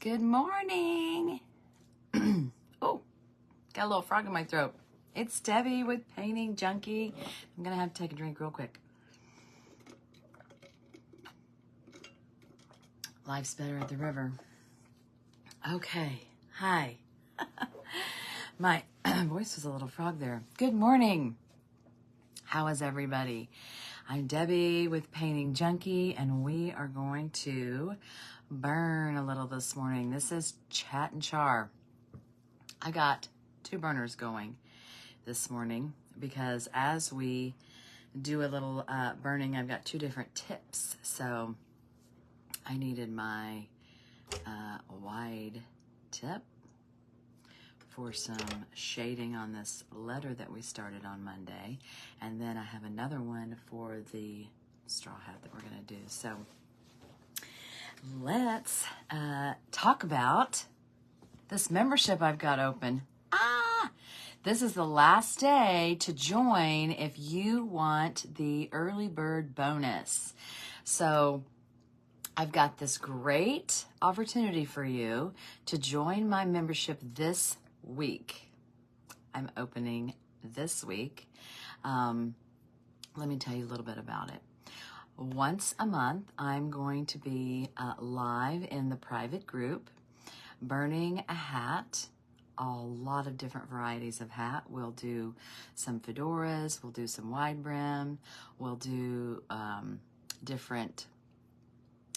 Good morning. Oh, got a little frog in my throat. It's Debbie with Painting Junkie. I'm gonna have to take a drink real quick. Life's better at the river. Okay, hi. My voice was a little frog there. Good morning. How is everybody? I'm Debbie with Painting Junkie, and we are going to burn a little this morning. This is Chat and Char. I got 2 burners going this morning because as we do a little burning, I've got 2 different tips. So I needed my wide tip for some shading on this letter that we started on Monday. And then I have another one for the straw hat that we're gonna do. So let's talk about this membership I've got open. This is the last day to join if you want the early bird bonus. So I've got this great opportunity for you to join my membership this week. I'm opening this week. Let me tell you a little bit about it. Once a month, I'm going to be live in the private group, burning a hat, a lot of different varieties of hat. We'll do some fedoras, we'll do some wide brim, we'll do different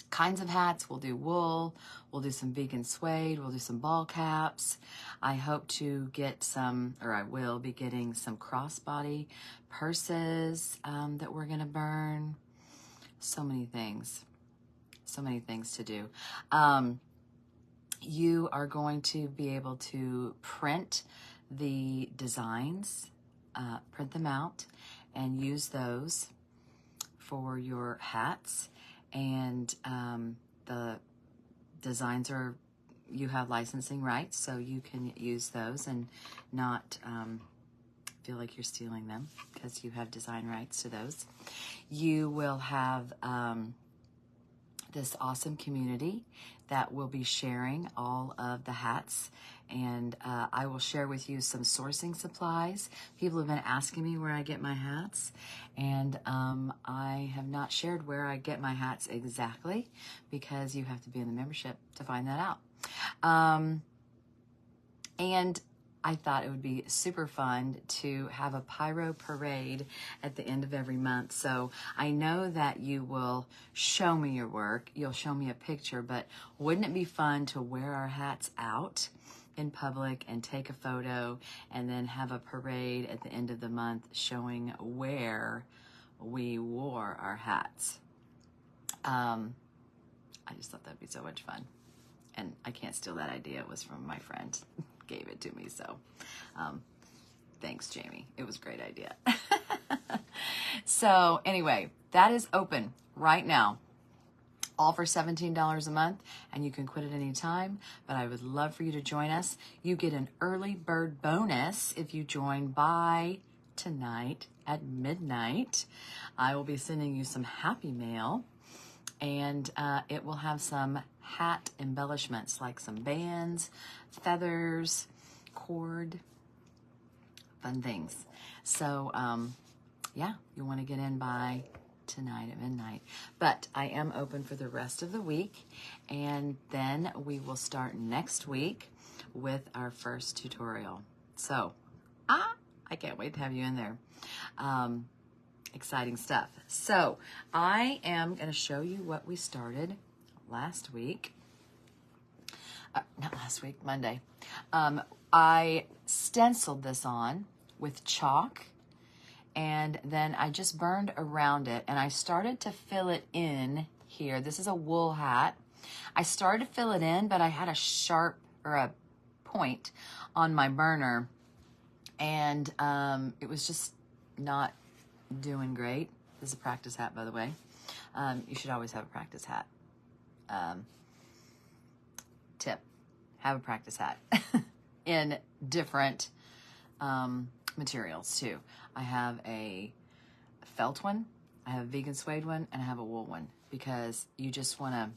kinds of hats. We'll do wool, we'll do some vegan suede, we'll do some ball caps. I hope to get some, or I will be getting some crossbody purses that we're gonna burn. So many things to do. You are going to be able to print the designs, print them out, and use those for your hats. And the designs are, you have licensing rights, so you can use those and not feel like you're stealing them because you have design rights to those. You will have this awesome community that will be sharing all of the hats, and I will share with you some sourcing supplies. People have been asking me where I get my hats, and I have not shared where I get my hats exactly because you have to be in the membership to find that out. And I thought it would be super fun to have a pyro parade at the end of every month. So I know that you will show me your work, you'll show me a picture, but wouldn't it be fun to wear our hats out in public and take a photo and then have a parade at the end of the month showing where we wore our hats? I just thought that'd be so much fun. And I can't steal that idea. It was from my friend. Gave it to me, so thanks, Jamie. It was a great idea. So anyway, that is open right now, all for $17 a month, and you can quit at any time, but I would love for you to join us. You get an early bird bonus if you join by tonight at midnight. I will be sending you some happy mail, and it will have some hat embellishments like some bands, feathers, cord, fun things. So yeah, you want to get in by tonight at midnight. But I am open for the rest of the week, and then we will start next week with our first tutorial. So I can't wait to have you in there. Exciting stuff. So I am going to show you what we started last week. Not last week, Monday. I stenciled this on with chalk, and then I just burned around it, and I started to fill it in here. This is a wool hat. I started to fill it in, but I had a sharp, or a point on my burner, and it was just not doing great. This is a practice hat, by the way. You should always have a practice hat. Tip, have a practice hat in different materials too. I have a felt one, I have a vegan suede one, and I have a wool one, because you just want to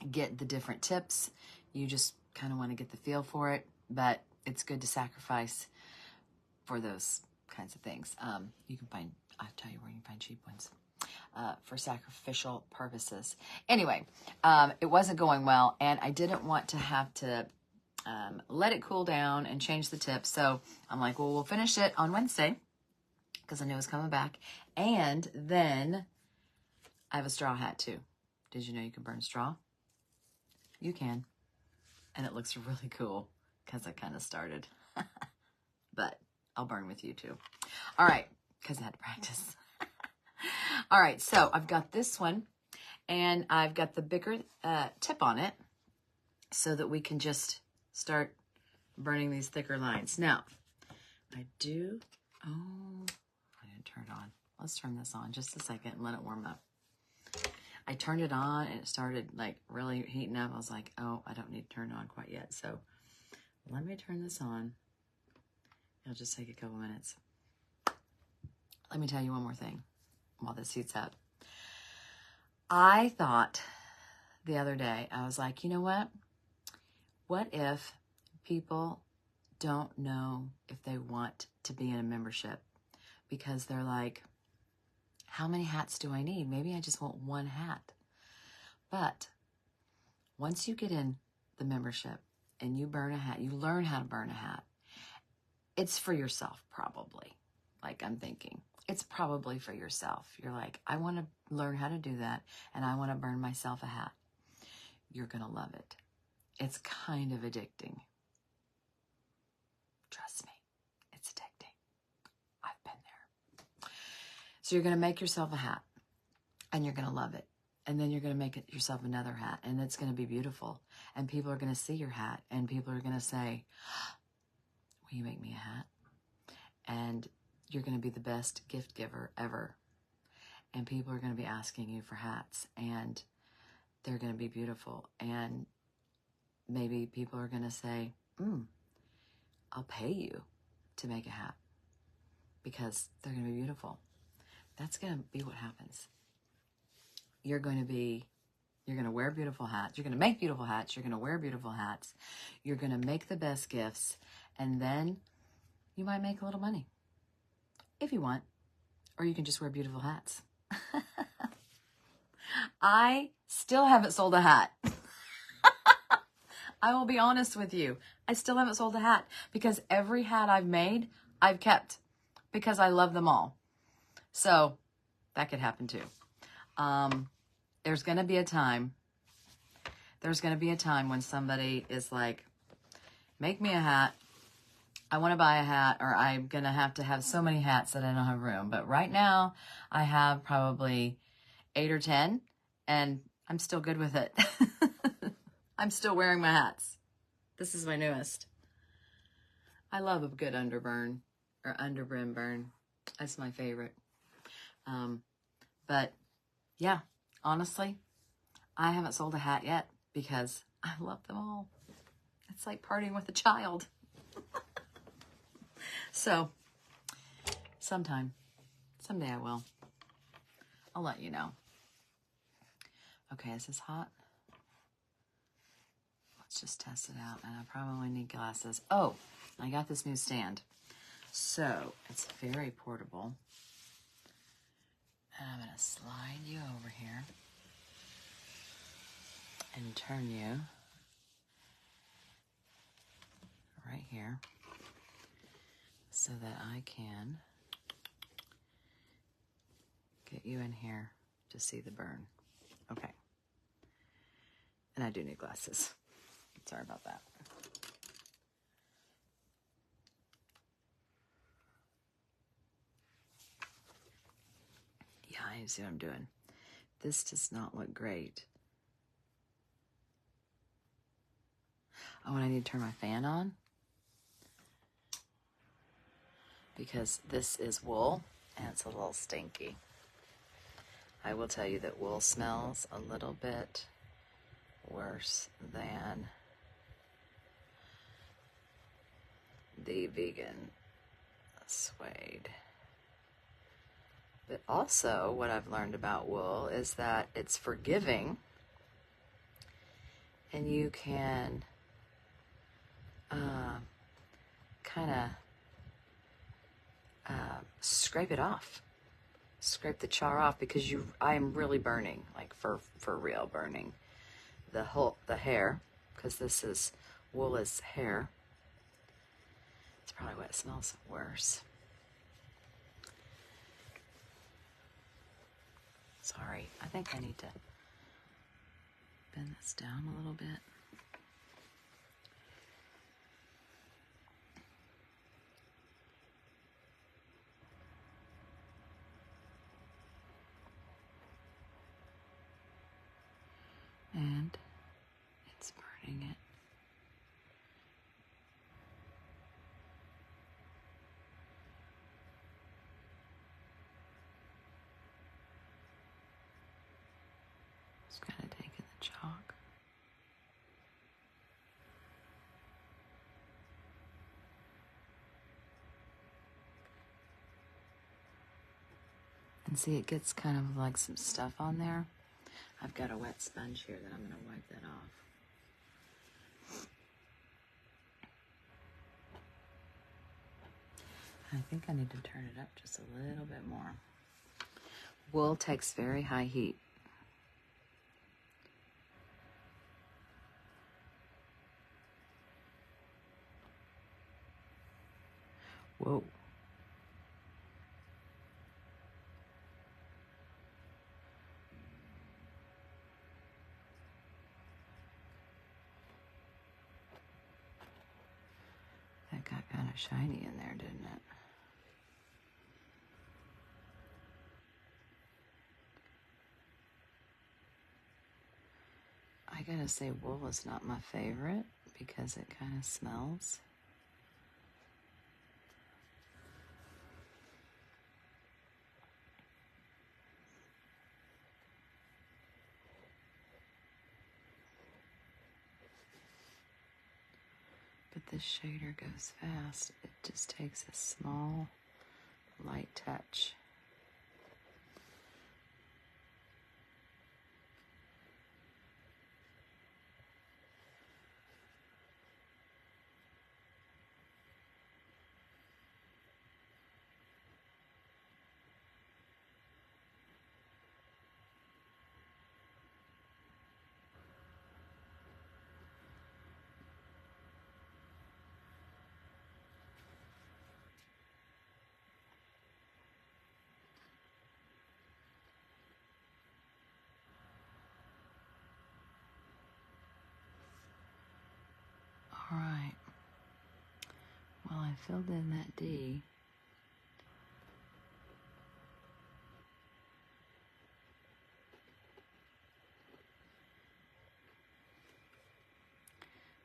get the different tips, You just kind of want to get the feel for it, but it's good to sacrifice for those kinds of things. You can find, I'll tell you where you can find cheap ones for sacrificial purposes. Anyway, it wasn't going well, and I didn't want to have to let it cool down and change the tip. So I'm like, well, we'll finish it on Wednesday because I knew it was coming back. And then I have a straw hat too. Did you know you can burn straw? You can. And it looks really cool because I kind of started. But I'll burn with you too. All right, because I had to practice. All right, so I've got this one, and I've got the bigger tip on it so that we can just start burning these thicker lines. Now, I do, I didn't turn it on. Let's turn this on just a second and let it warm up. I turned it on and it started like really heating up. I was like, oh, I don't need to turn it on quite yet. So let me turn this on. It'll just take a couple minutes. Let me tell you one more thing while this heats up. I thought the other day, I was like, you know what? What if people don't know if they want to be in a membership because they're like, how many hats do I need? Maybe I just want one hat. But once you get in the membership and you burn a hat, you learn how to burn a hat. It's for yourself, probably. Like I'm thinking, it's probably for yourself. You're like, I want to learn how to do that, and I want to burn myself a hat. You're going to love it. It's kind of addicting. Trust me, it's addicting. I've been there. So you're going to make yourself a hat, and you're going to love it. And then you're going to make it yourself another hat, and it's going to be beautiful. And people are going to see your hat, and people are going to say, will you make me a hat? And you're going to be the best gift giver ever. And people are going to be asking you for hats, and they're going to be beautiful. And maybe people are going to say, I'll pay you to make a hat because they're going to be beautiful. That's going to be what happens. You're going to wear beautiful hats. You're going to make beautiful hats. You're going to wear beautiful hats. You're going to make the best gifts. And then you might make a little money if you want, or you can just wear beautiful hats. I still haven't sold a hat. I will be honest with you. I still haven't sold a hat because every hat I've made, I've kept because I love them all. So that could happen too. There's going to be a time. There's going to be a time when somebody is like, make me a hat. I want to buy a hat, or I'm going to have so many hats that I don't have room. But right now I have probably 8 or 10 and I'm still good with it. I'm still wearing my hats. This is my newest. I love a good underburn or underbrim burn. That's my favorite. But yeah, honestly, I haven't sold a hat yet because I love them all. It's like partying with a child. So, someday I will. I'll let you know. Okay, is this hot? Let's just test it out. And I probably need glasses. Oh, I got this new stand. So, it's very portable. And I'm going to slide you over here and turn you right here so that I can get you in here to see the burn. Okay. And I do need glasses. Sorry about that. Yeah, I see what I'm doing. This does not look great. Oh, and I need to turn my fan on because this is wool and it's a little stinky. I will tell you that wool smells a little bit worse than the vegan suede. But also what I've learned about wool is that it's forgiving and you can kind of scrape it off. Scrape the char off, because I am really burning, like for real burning the hair, because this is wool is hair. It's probably why it smells worse. Sorry, I think I need to bend this down a little bit. And it's burning it. Just kind of taking the chalk. And see, it gets kind of like some stuff on there. I've got a wet sponge here that I'm going to wipe that off. I think I need to turn it up just a little bit more. Wool takes very high heat. Whoa. That got kind of shiny in there, didn't it? I gotta say, wool is not my favorite because it kind of smells. But this shader goes fast. It just takes a small, light touch. All right. Well, I filled in that D.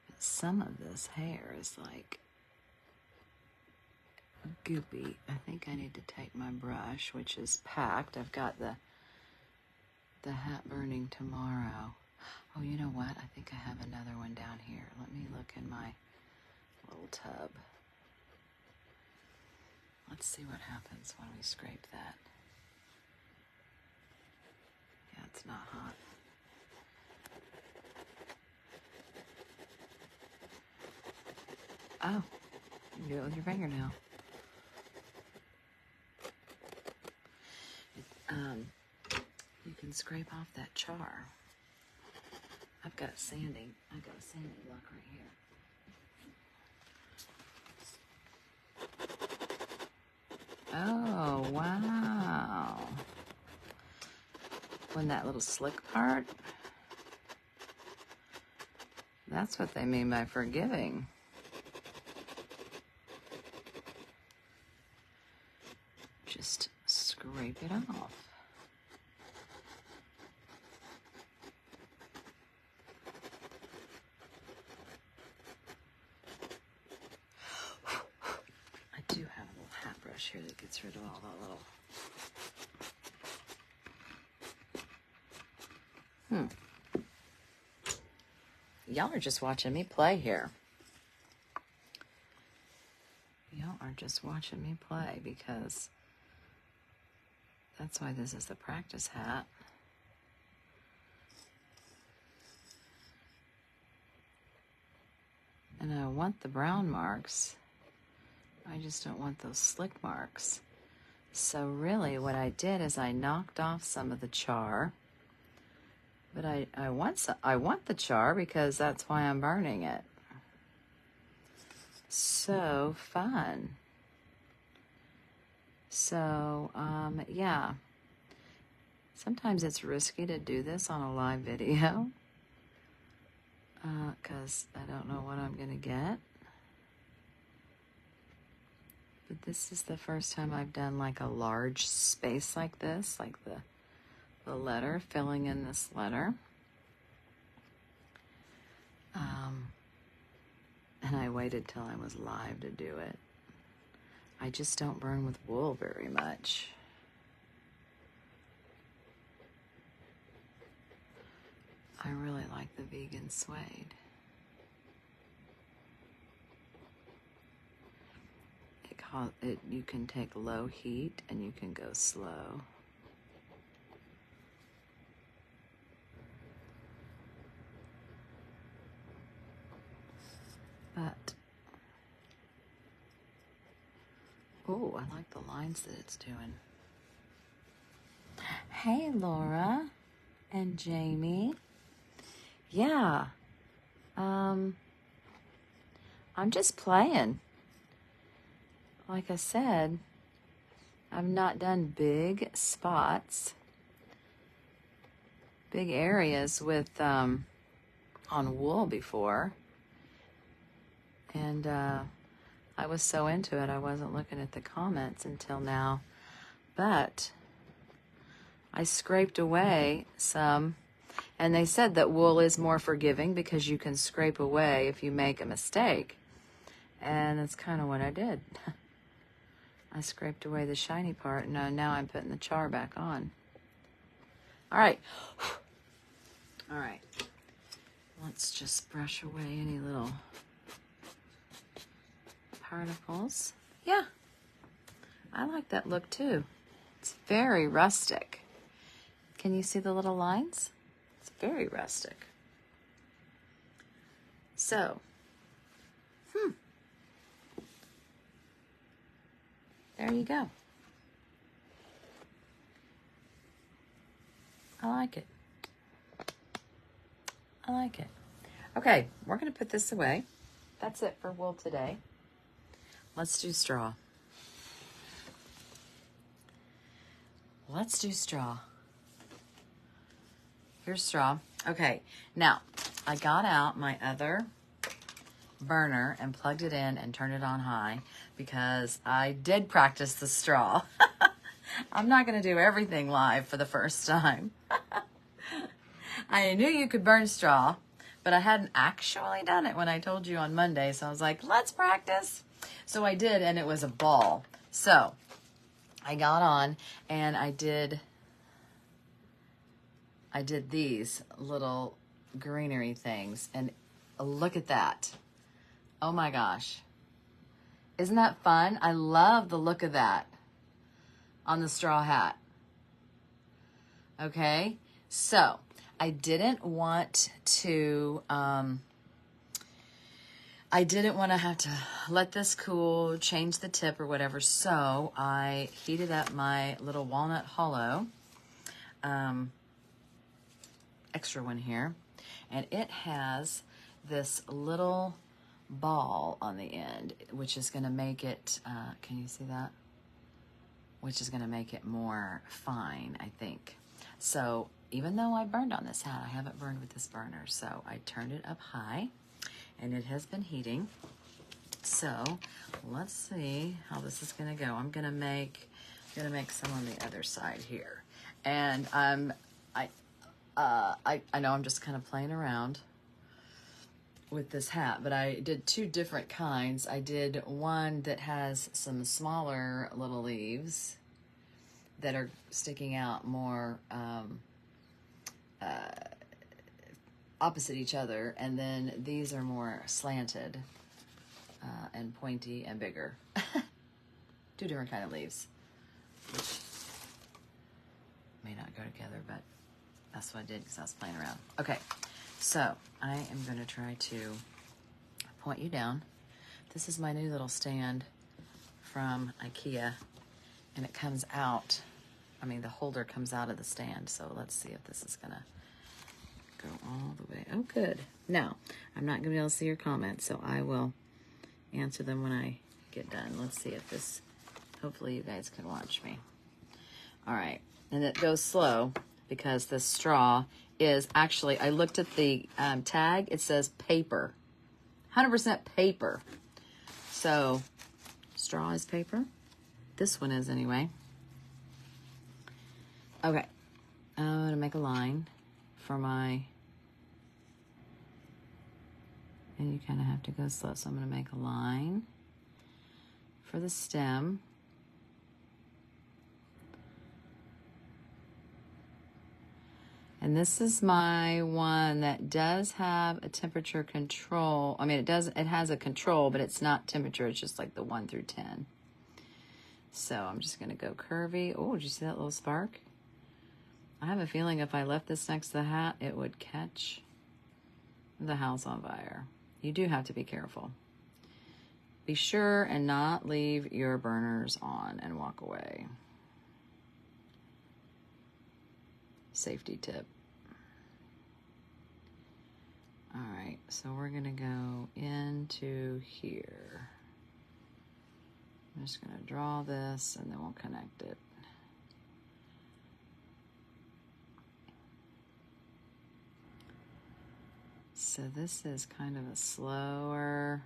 But some of this hair is like goopy. I think I need to take my brush, which is packed. I've got the hat burning tomorrow. Oh, you know what? I think I have another one down here. Let me look in my little tub. Let's see what happens when we scrape that. Yeah, it's not hot. Oh, you can do it with your fingernail. You can scrape off that char. I've got a sanding block right here. Oh, wow. When that little slick part, that's what they mean by forgiving. Just scrape it off. I do have a little hat brush here that gets rid of all that little... Y'all are just watching me play here. Y'all are just watching me play because that's why this is the practice hat. And I want the brown marks. I just don't want those slick marks. So really what I did is I knocked off some of the char. But I want the char because that's why I'm burning it. So fun. So, yeah. Sometimes it's risky to do this on a live video because I don't know what I'm going to get. But this is the first time I've done like a large space like this, like the letter, filling in this letter. And I waited till I was live to do it. I just don't burn with wool very much. I really like the vegan suede. You can take low heat and you can go slow. But, oh, I like the lines that it's doing. Hey, Laura and Jamie. Yeah, I'm just playing. Like I said, I've not done big spots, big areas with, on wool before. And I was so into it, I wasn't looking at the comments until now. But I scraped away some, and they said that wool is more forgiving because you can scrape away if you make a mistake. And that's kind of what I did. I scraped away the shiny part, and now I'm putting the char back on. All right. All right. Let's just brush away any little particles. Yeah, I like that look too. It's very rustic. Can you see the little lines? It's very rustic. So, there you go. I like it. I like it. Okay, we're going to put this away. That's it for wool today. Let's do straw. Let's do straw. Here's straw. Okay, now I got out my other burner and plugged it in and turned it on high because I did practice the straw. I'm not going to do everything live for the first time. I knew you could burn straw, but I hadn't actually done it when I told you on Monday, so I was like, let's practice. So I did, and it was a ball. So I got on, and I did these little greenery things, and look at that. Oh my gosh. Isn't that fun? I love the look of that on the straw hat. Okay, so I didn't want to have to let this cool, change the tip or whatever, so I heated up my little walnut hollow extra one here, and it has this little ball on the end, which is going to make it, can you see that? Which is going to make it more fine, I think. So even though I burned on this hat, I haven't burned with this burner, so I turned it up high, and it has been heating. So let's see how this is going to go. I'm going to make some on the other side here, and I know I'm just kind of playing around with this hat, but I did two different kinds. I did one that has some smaller little leaves that are sticking out more opposite each other, and then these are more slanted and pointy and bigger. Two different kind of leaves, which may not go together, but that's what I did because I was playing around. Okay, so I am going to try to point you down. This is my new little stand from IKEA, and it comes out, I mean, the holder comes out of the stand. So let's see if this is gonna go all the way. Oh, good. Now, I'm not gonna be able to see your comments, so I will answer them when I get done. Let's see if this, hopefully you guys can watch me. All right, and it goes slow because the straw is actually, I looked at the tag, it says paper, 100% paper. So straw is paper. This one is anyway. Okay, I'm gonna make a line for my, and you kind of have to go slow. So I'm gonna make a line for the stem. And this is my one that does have a temperature control. I mean, it has a control, but it's not temperature. It's just like the 1 through 10. So I'm just gonna go curvy. Oh, did you see that little spark? I have a feeling if I left this next to the hat, it would catch the house on fire. You do have to be careful. Be sure and not leave your burners on and walk away. Safety tip. All right, so we're gonna go into here. I'm just gonna draw this and then we'll connect it. So this is kind of a slower,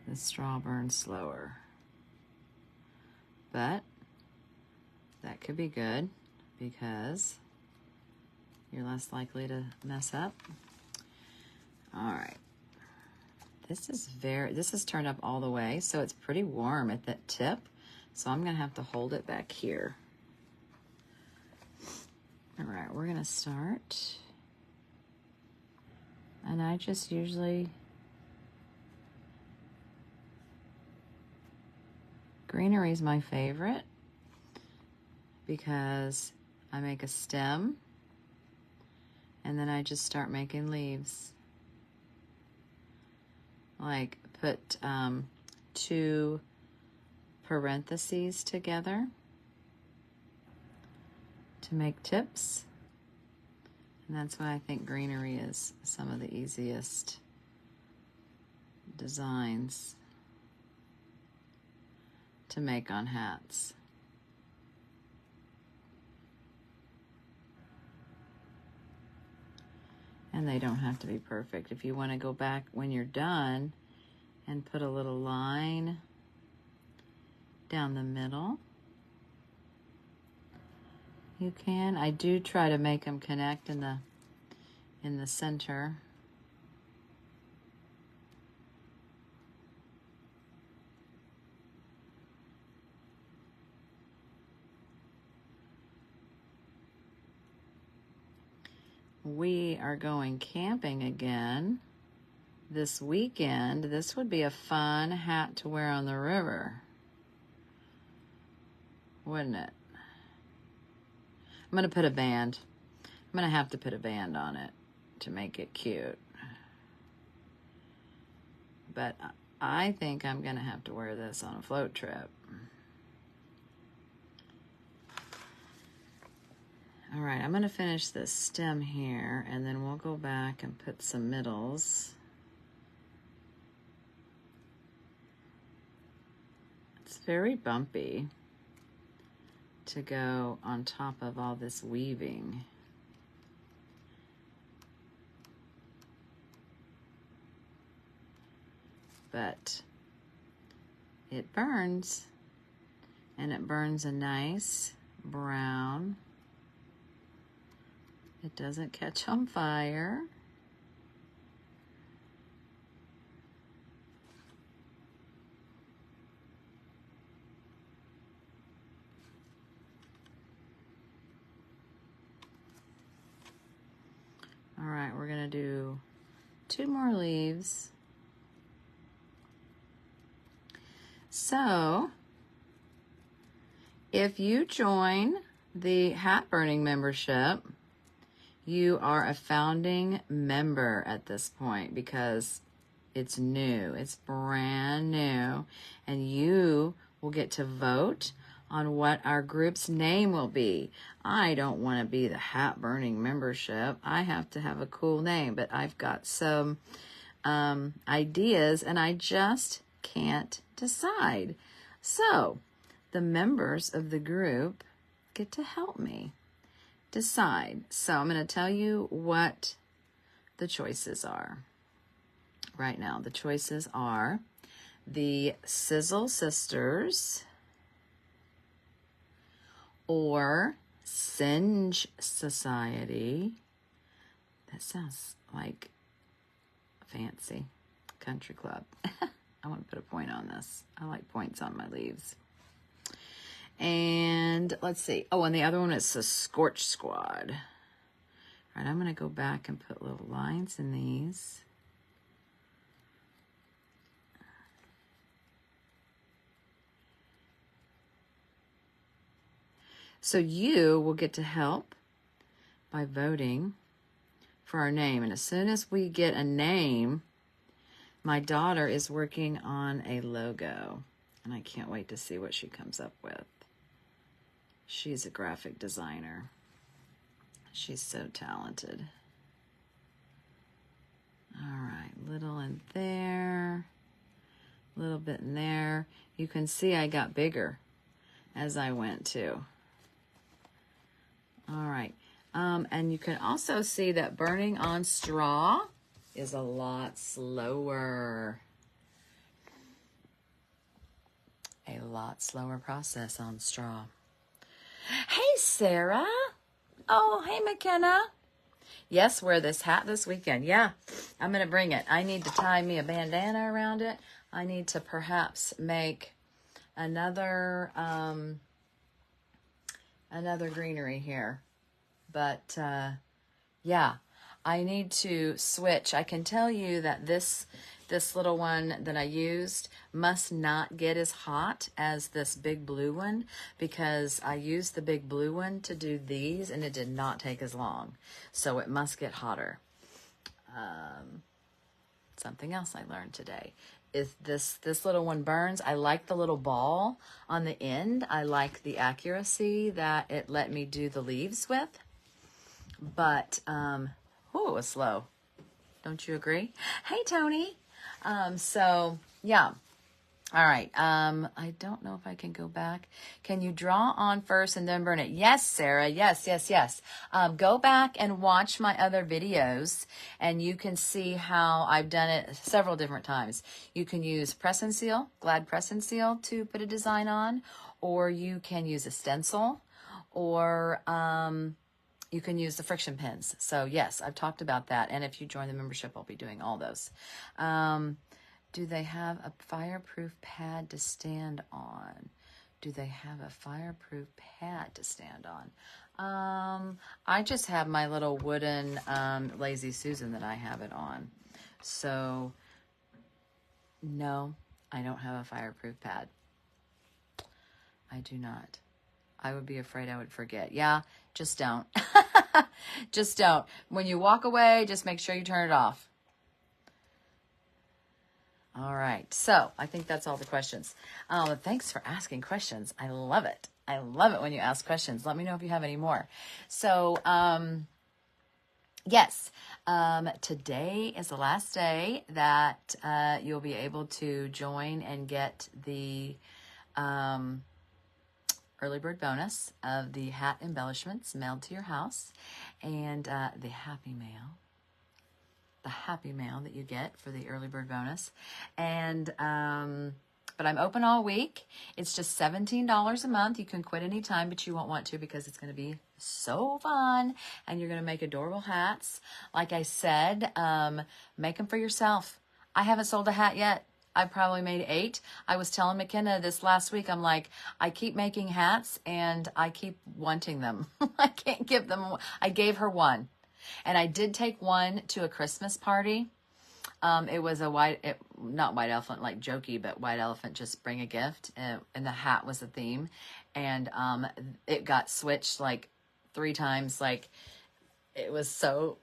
the straw burns slower, but that could be good because you're less likely to mess up. All right. This is turned up all the way, so it's pretty warm at that tip. So I'm gonna have to hold it back here. All right, we're gonna start. And I just usually, greenery is my favorite because I make a stem and then I just start making leaves. Like put 2 parentheses together to make tips. And that's why I think greenery is some of the easiest designs to make on hats. And they don't have to be perfect. If you want to go back when you're done and put a little line down the middle, you can. I do try to make them connect in the center. We are going camping again this weekend. This would be a fun hat to wear on the river, wouldn't it? I'm gonna put a band. I'm gonna have to put a band on it to make it cute. But I think I'm gonna have to wear this on a float trip. All right, I'm gonna finish this stem here and then we'll go back and put some middles. It's very bumpy to go on top of all this weaving. But it burns, and it burns a nice brown. It doesn't catch on fire. All right, we're gonna do 2 more leaves. So, if you join the hat burning membership, You are a founding member at this point because it's new. It's brand new. And you will get to vote on what our group's name will be. I don't want to be the hat burning membership. I have to have a cool name, but I've got some ideas and I just can't decide. So the members of the group get to help me decide. So I'm going to tell you what the choices are right now. The choices are the Sizzle Sisters or Singe Society. That sounds like fancy country club. I want to put a point on this. I like points on my leaves. And let's see. Oh, and the other one is the Scorch Squad. All right, I'm going to go back and put little lines in these. So you will get to help by voting for our name. And as soon as we get a name, my daughter is working on a logo. And I can't wait to see what she comes up with. She's a graphic designer. She's so talented. All right, little in there, a little bit in there. You can see I got bigger as I went too. All right, and you can also see that burning on straw is a lot slower. A lot slower process on straw. Hey, Sarah. Oh, hey, McKenna. Yes, wear this hat this weekend. Yeah, I'm going to bring it. I need to tie me a bandana around it. I need to perhaps make another greenery here. But, yeah, I need to switch. I can tell you that this little one that I used must not get as hot as this big blue one because I used the big blue one to do these and it did not take as long. So it must get hotter. Something else I learned today is this little one burns. I like the little ball on the end. I like the accuracy that it let me do the leaves with. But, oh, it was slow. Don't you agree? Hey, Tony. So yeah. All right. I don't know if I can go back. Can you draw on first and then burn it? Yes, Sarah. Yes. Go back and watch my other videos and you can see how I've done it several different times. You can use press and seal, Glad press and seal to put a design on, or you can use a stencil, or, you can use the friction pins. So yes, I've talked about that. And if you join the membership, I'll be doing all those. Do they have a fireproof pad to stand on? Do they have a fireproof pad to stand on? I just have my little wooden Lazy Susan that I have it on. So no, I don't have a fireproof pad. I do not. I would be afraid I would forget. Yeah, just don't. Just don't. When you walk away, just make sure you turn it off. All right. So I think that's all the questions. Thanks for asking questions. I love it. I love it when you ask questions. Let me know if you have any more. So, yes, today is the last day that you'll be able to join and get the early bird bonus of the hat embellishments mailed to your house and the happy mail that you get for the early bird bonus. And but I'm open all week. It's just $17 a month. You can quit anytime, but you won't want to because it's going to be so fun and you're going to make adorable hats. Like I said, make them for yourself. I haven't sold a hat yet. I probably made 8. I was telling McKenna this last week, I'm like, I keep making hats and I keep wanting them. I can't give them. I gave her one. And I did take one to a Christmas party. It was a not white elephant like jokey, but white elephant, just bring a gift. And the hat was the theme. And it got switched like 3 times. Like it was so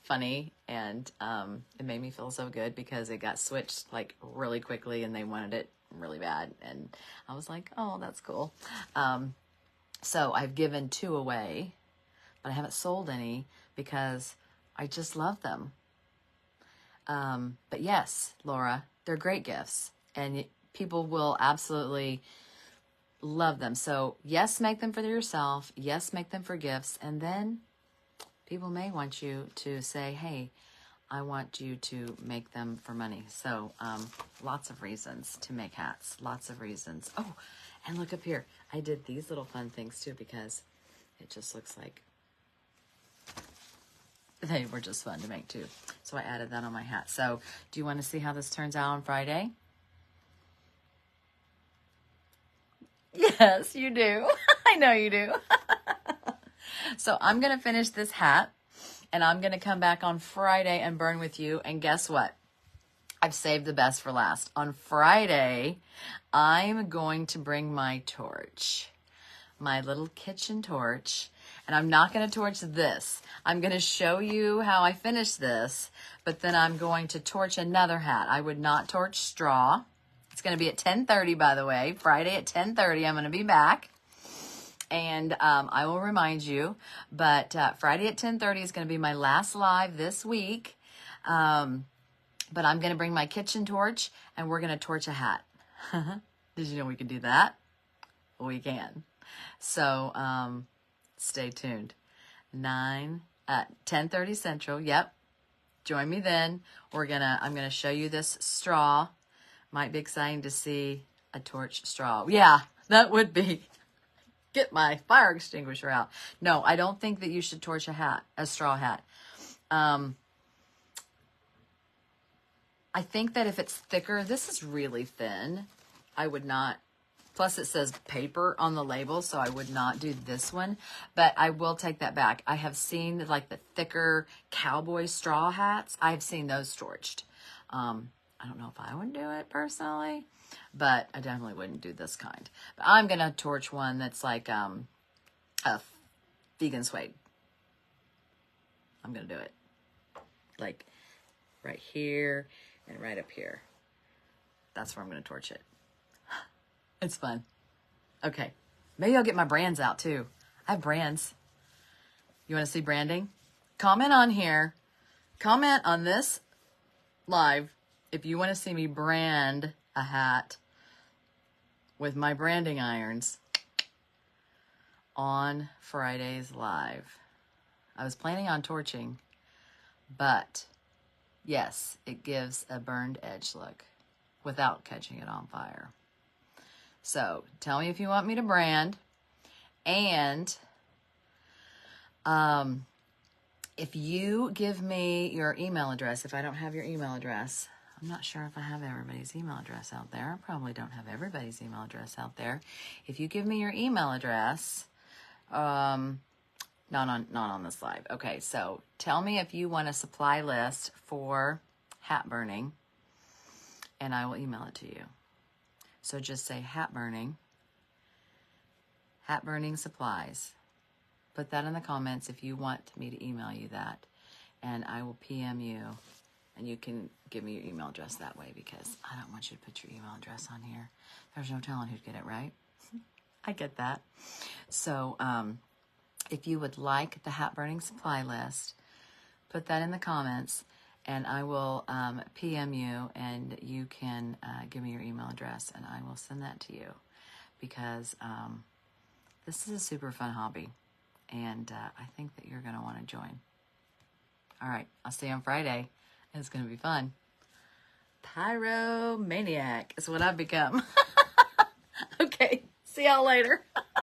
funny, and it made me feel so good because it got switched like really quickly and they wanted it really bad, and I was like, oh, that's cool. So I've given 2 away, but I haven't sold any because I just love them. But yes, Laura, they're great gifts, and people will absolutely love them. So yes, make them for yourself. Yes, make them for gifts. And then people may want you to say, hey, I want you to make them for money. So lots of reasons to make hats. Lots of reasons. Oh, and look up here. I did these little fun things too because it just looks like they were just fun to make too. So I added that on my hat. So do you want to see how this turns out on Friday? Yes, you do. I know you do. So I'm going to finish this hat and I'm going to come back on Friday and burn with you. And guess what? I've saved the best for last. On Friday, I'm going to bring my torch, my little kitchen torch, and I'm not going to torch this. I'm going to show you how I finish this, but then I'm going to torch another hat. I would not torch straw. It's going to be at 10:30, by the way. Friday at 10:30, I'm going to be back. And I will remind you, but Friday at 10:30 is going to be my last live this week. But I'm going to bring my kitchen torch, and we're going to torch a hat. Did you know we could do that? We can. So stay tuned. 10:30 Central. Yep. Join me then. I'm going to show you this straw. Might be exciting to see a torch straw. Yeah, that would be. Get my fire extinguisher out. No, I don't think that you should torch a straw hat. I think that if it's thicker, this is really thin. I would not, plus it says paper on the label, so I would not do this one, but I will take that back. I have seen like the thicker cowboy straw hats. I have seen those torched. I don't know if I would do it personally, but I definitely wouldn't do this kind. But I'm going to torch one that's like a vegan suede. I'm going to do it. Like right here and right up here. That's where I'm going to torch it. It's fun. Okay. Maybe I'll get my brands out too. I have brands. You want to see branding? Comment on here. Comment on this live if you want to see me brand a hat with my branding irons on Friday's live. I was planning on torching, but yes, it gives a burned edge look without catching it on fire. So tell me if you want me to brand, and if you give me your email address, if I don't have your email address, I'm not sure if I have everybody's email address out there. I probably don't have everybody's email address out there. If you give me your email address, not on this live. Okay, so tell me if you want a supply list for hat burning, and I will email it to you. So just say hat burning supplies. Put that in the comments if you want me to email you that, and I will PM you, and you can give me your email address that way, because I don't want you to put your email address on here. There's no telling who'd get it, right? I get that. So if you would like the hat burning supply list, put that in the comments, and I will PM you, and you can give me your email address, and I will send that to you, because this is a super fun hobby, and I think that you're going to want to join. All right, I'll see you on Friday. It's going to be fun. Pyromaniac is what I've become. Okay, see y'all later.